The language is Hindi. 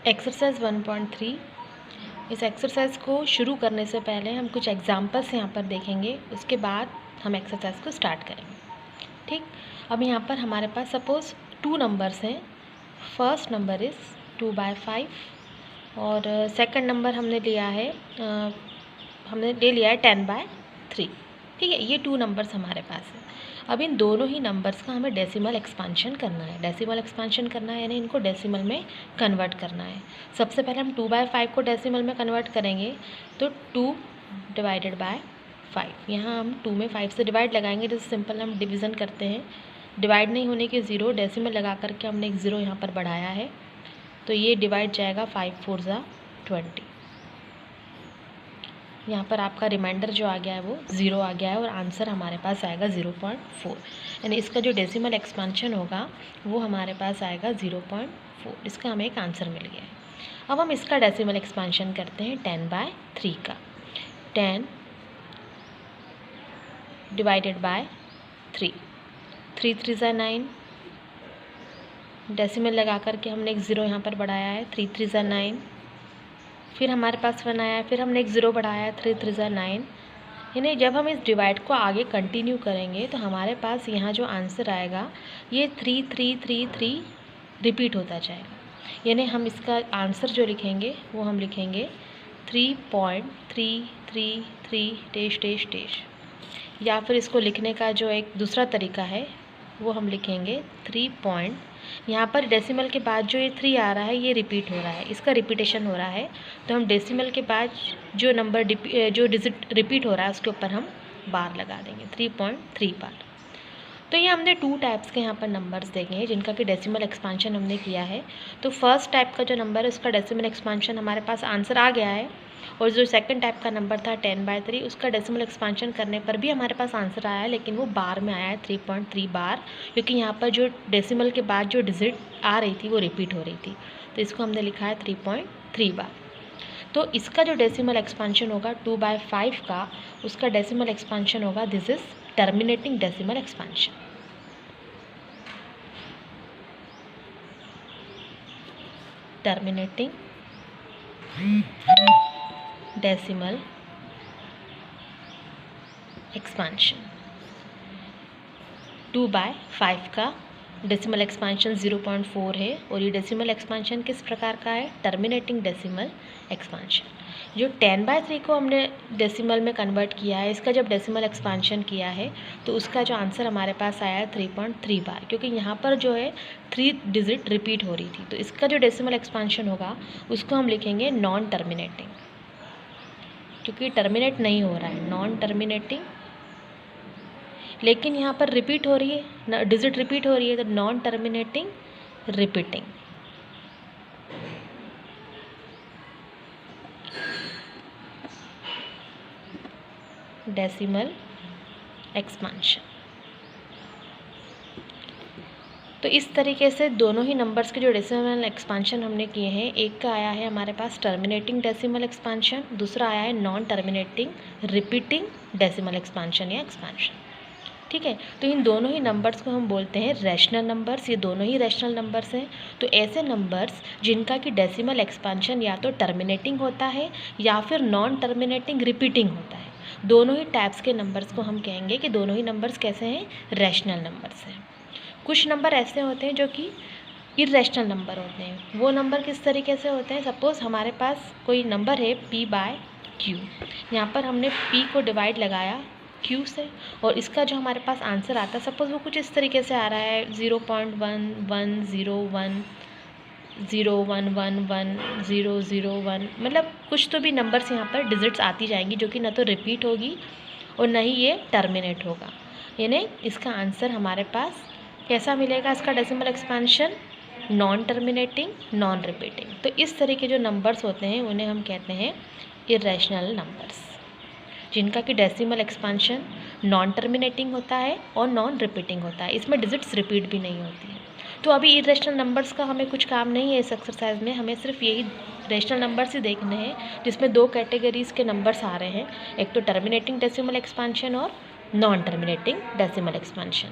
एक्सरसाइज 1.3। इस एक्सरसाइज को शुरू करने से पहले हम कुछ एग्जाम्पल्स यहाँ पर देखेंगे, उसके बाद हम एक्सरसाइज को स्टार्ट करेंगे। ठीक, अब यहाँ पर हमारे पास सपोज़ 2 नंबर्स हैं। फर्स्ट नंबर इज़ 2/5 और सेकंड नंबर हमने ले लिया है 10/3। ठीक है, ये 2 नंबर्स हमारे पास है। अब इन दोनों ही नंबर्स का हमें डेसिमल एक्सपांशन करना है। डेसिमल एक्सपांशन करना है यानी इनको डेसिमल में कन्वर्ट करना है। सबसे पहले हम 2/5 को डेसिमल में कन्वर्ट करेंगे तो 2/5। यहाँ हम 2 में 5 से डिवाइड लगाएंगे, जैसे सिंपल हम डिवीज़न करते हैं। डिवाइड नहीं होने के 0, डेसिमल लगा करके हमने एक 0 यहाँ पर बढ़ाया है, तो ये डिवाइड जाएगा 5 4 ज़ा 20। यहाँ पर आपका रिमाइंडर जो आ गया है वो 0 आ गया है और आंसर हमारे पास आएगा 0.4। यानी इसका जो डेसिमल एक्सपांशन होगा वो हमारे पास आएगा 0.4। इसका हमें एक आंसर मिल गया है। अब हम इसका डेसिमल एक्सपांशन करते हैं 10/3 का। 10 डिवाइडेड बाय 3, 3 3 ज़ा 9। डेसिमल लगा करके हमने एक 0 यहाँ पर बढ़ाया है, 3 3 ज़ा 9। फिर हमारे पास 1 आया है, फिर हमने एक 0 बढ़ाया है, 3 3 ज़ा 9। यानी जब हम इस डिवाइड को आगे कंटिन्यू करेंगे तो हमारे पास यहाँ जो आंसर आएगा ये 3 3 3 3 रिपीट होता जाएगा। यानी हम इसका आंसर जो लिखेंगे वो हम लिखेंगे 3.333 - या फिर इसको लिखने का जो एक दूसरा तरीका है वो हम लिखेंगे 3 यहाँ पर डेसिमल के बाद जो ये 3 आ रहा है ये रिपीट हो रहा है, इसका रिपीटेशन हो रहा है, तो हम डेसिमल के बाद जो नंबर जो डिजिट रिपीट हो रहा है उसके ऊपर हम बार लगा देंगे 3.3 बार। तो ये हमने 2 टाइप्स के यहाँ पर नंबर्स देखे हैं जिनका कि डेसिमल एक्सपांशन हमने किया है। तो फर्स्ट टाइप का जो नंबर है उसका डेसिमल एक्सपांशन हमारे पास आंसर आ गया है, और जो सेकंड टाइप का नंबर था 10/3 उसका डेसिमल एक्सपांशन करने पर भी हमारे पास आंसर आया है, लेकिन वो बार में आया है 3.3 बार, क्योंकि यहाँ पर जो डेसिमल के बाद जो डिजिट आ रही थी वो रिपीट हो रही थी, तो इसको हमने लिखा है 3.3 बार। तो इसका जो डेसिमल एक्सपांशन होगा 2/5 का, उसका डेसिमल एक्सपांशन होगा, this is terminating decimal expansion. Terminating decimal expansion. 2/5 का डेसिमल एक्सपांशन 0.4 है, और ये डेसिमल एक्सपांशन किस प्रकार का है? Terminating decimal expansion. जो 10/3 को हमने डेसिमल में कन्वर्ट किया है, इसका जब डेसिमल एक्सपांशन किया है तो उसका जो आंसर हमारे पास आया है 3.3 बार, क्योंकि यहाँ पर जो है 3 डिजिट रिपीट हो रही थी। तो इसका जो डेसिमल एक्सपांशन होगा उसको हम लिखेंगे नॉन टर्मिनेटिंग, क्योंकि टर्मिनेट नहीं हो रहा है, नॉन टर्मिनेटिंग, लेकिन यहाँ पर रिपीट हो रही है, डिजिट रिपीट हो रही है, तो non terminating repeating. Decimal expansion. तो इस तरीके से दोनों ही नंबर्स के जो डेसिमल एक्सपांशन हमने किए हैं, एक का आया है हमारे पास टर्मिनेटिंग डेसिमल एक्सपांशन, दूसरा आया है non terminating repeating decimal expansion या एक्सपांशन। ठीक है, तो इन दोनों ही नंबर्स को हम बोलते हैं रैशनल नंबर्स। ये दोनों ही रैशनल नंबर्स हैं। तो ऐसे नंबर्स जिनका कि डेसिमल एक्सपांशन या तो टर्मिनेटिंग होता है या फिर नॉन टर्मिनेटिंग रिपीटिंग होता है, दोनों ही टाइप्स के नंबर्स को हम कहेंगे कि दोनों ही नंबर्स कैसे हैं? रैशनल नंबर्स हैं। कुछ नंबर ऐसे होते हैं जो कि इर्रेशनल नंबर होते हैं। वो नंबर किस तरीके से होते हैं? सपोज़ हमारे पास कोई नंबर है p/q, यहाँ पर हमने p को डिवाइड लगाया q से, और इसका जो हमारे पास आंसर आता है सपोज़ वो कुछ इस तरीके से आ रहा है 0.110101110001, मतलब कुछ तो भी नंबर्स यहाँ पर डिजिट्स आती जाएंगी जो कि ना तो रिपीट होगी और ना ही ये टर्मिनेट होगा। यानी इसका आंसर हमारे पास कैसा मिलेगा? इसका decimal expansion non terminating non repeating. तो इस तरह के जो नंबर्स होते हैं उन्हें हम कहते हैं इर्रेशनल नंबर्स, जिनका कि डेसिमल एक्सपांशन नॉन टर्मिनेटिंग होता है और नॉन रिपीटिंग होता है, इसमें डिजिट्स रिपीट भी नहीं होती हैं। तो अभी इर्रेशनल नंबर्स का हमें कुछ काम नहीं है इस एक्सरसाइज में, हमें सिर्फ यही रेशनल नंबर्स ही देखने हैं, जिसमें 2 कैटेगरीज़ के नंबर्स आ रहे हैं, एक तो टर्मिनेटिंग डेसिमल एक्सपांशन और नॉन टर्मिनेटिंग डेसिमल एक्सपांशन।